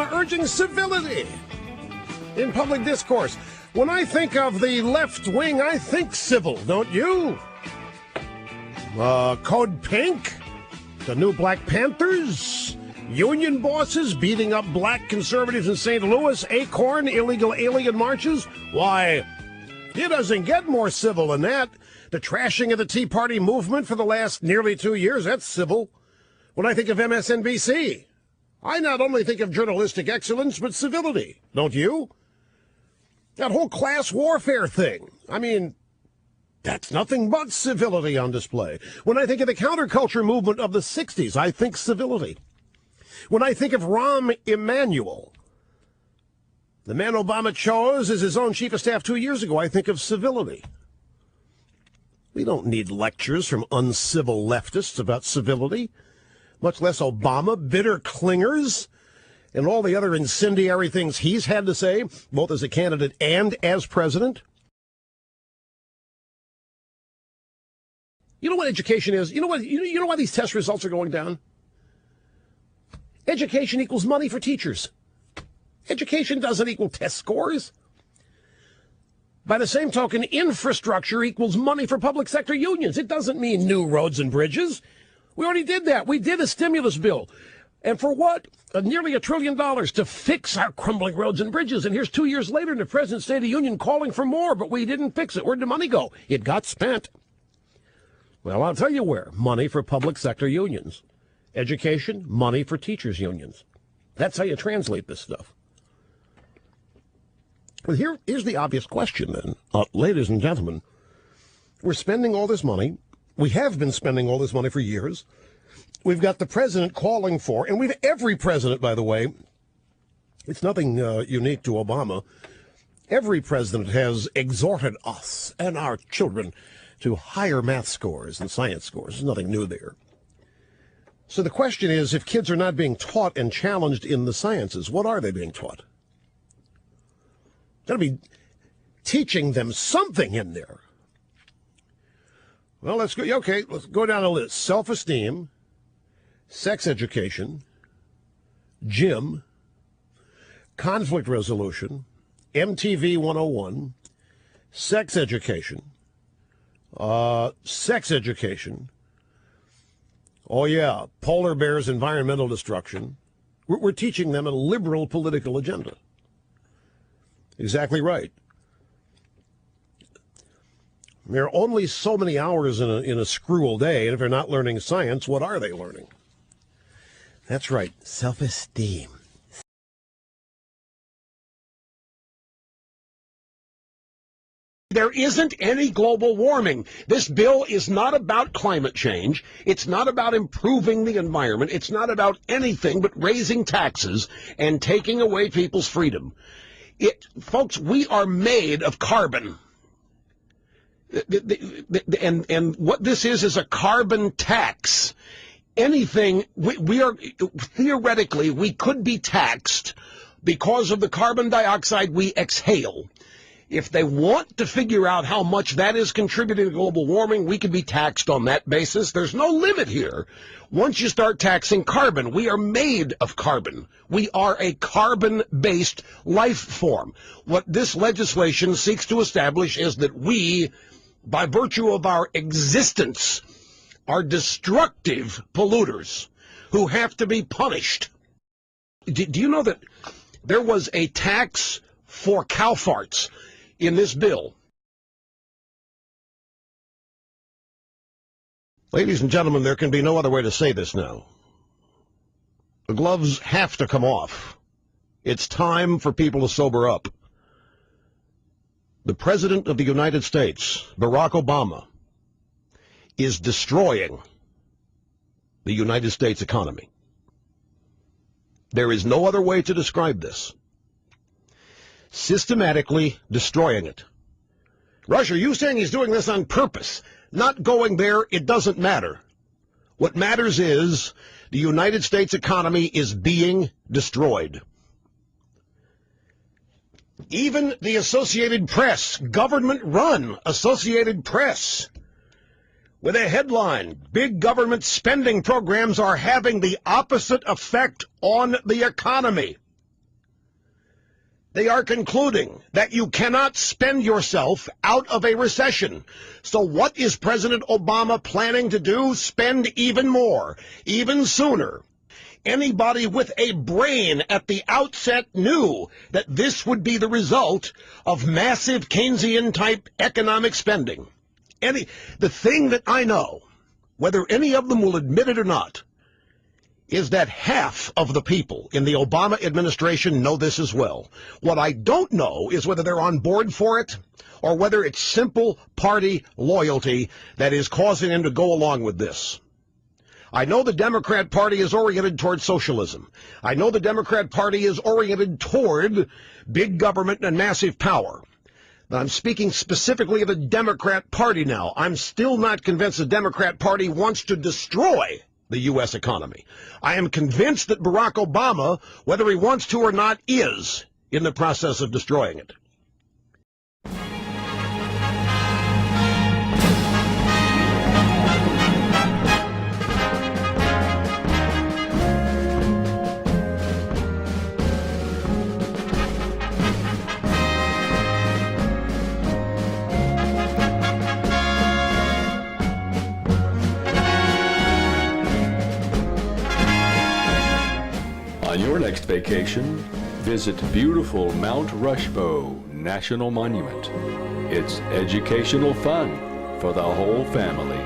Obama urging civility in public discourse. When I think of the left wing, I think civil, don't you? Code Pink, the new Black Panthers, union bosses beating up black conservatives in St. Louis, Acorn, illegal alien marches. Why, it doesn't get more civil than that. The trashing of the Tea Party movement for the last nearly 2 years, that's civil. When I think of MSNBC, I not only think of journalistic excellence, but civility, don't you? That whole class warfare thing, I mean, that's nothing but civility on display. When I think of the counterculture movement of the 60s, I think civility. When I think of Rahm Emanuel, the man Obama chose as his own chief of staff 2 years ago, I think of civility. We don't need lectures from uncivil leftists about civility, much less Obama, bitter clingers, and all the other incendiary things he's had to say, both as a candidate and as president. You know what education is? You know why these test results are going down? Education equals money for teachers. Education doesn't equal test scores. By the same token, infrastructure equals money for public sector unions. It doesn't mean new roads and bridges. We already did that. We did a stimulus bill. And for what? Nearly $1 trillion to fix our crumbling roads and bridges. And here's 2 years later, and the President's State of the Union calling for more, but we didn't fix it. Where'd the money go? It got spent. Well, I'll tell you where. Money for public sector unions. Education, money for teachers' unions. That's how you translate this stuff. Well, here's the obvious question, then. Ladies and gentlemen, we're spending all this money. We have been spending all this money for years. We've got the president calling for, and every president, by the way, it's nothing unique to Obama. Every president has exhorted us and our children to higher math scores and science scores. There's nothing new there. So the question is, if kids are not being taught and challenged in the sciences, what are they being taught? Got to be teaching them something in there. Well, let's go down a list. Self-esteem, sex education, gym, conflict resolution, MTV 101, sex education, oh yeah, polar bears, environmental destruction. We're teaching them a liberal political agenda. Exactly right. There are only so many hours in a screw-all day, and if they're not learning science, what are they learning? That's right, self-esteem. There isn't any global warming. This bill is not about climate change. It's not about improving the environment. It's not about anything but raising taxes and taking away people's freedom. Folks, we are made of carbon. And what this is a carbon tax. Anything, we are, theoretically, we could be taxed because of the carbon dioxide we exhale. If they want to figure out how much that is contributing to global warming, we could be taxed on that basis. There's no limit here. Once you start taxing carbon, we are made of carbon. We are a carbon-based life form. What this legislation seeks to establish is that we, by virtue of our existence, are destructive polluters who have to be punished. Do you know that there was a tax for cow farts in this bill? Ladies and gentlemen, there can be no other way to say this now. The gloves have to come off. It's time for people to sober up. The President of the United States, Barack Obama, is destroying the United States economy. There is no other way to describe this. Systematically destroying it. Rush, are you saying he's doing this on purpose? Not going there, it doesn't matter. What matters is the United States economy is being destroyed. Even the Associated Press, government-run Associated Press, with a headline, big government spending programs are having the opposite effect on the economy. They are concluding that you cannot spend yourself out of a recession. So what is President Obama planning to do? Spend even more, even sooner. Anybody with a brain at the outset knew that this would be the result of massive Keynesian-type economic spending. The thing that I know, whether any of them will admit it or not, is that half of the people in the Obama administration know this as well. What I don't know is whether they're on board for it or whether it's simple party loyalty that is causing them to go along with this. I know the Democrat Party is oriented toward socialism. I know the Democrat Party is oriented toward big government and massive power. But I'm speaking specifically of the Democrat Party now. I'm still not convinced the Democrat Party wants to destroy the U.S. economy. I am convinced that Barack Obama, whether he wants to or not, is in the process of destroying it. On your next vacation, visit beautiful Mount Rushbo National Monument. It's educational fun for the whole family.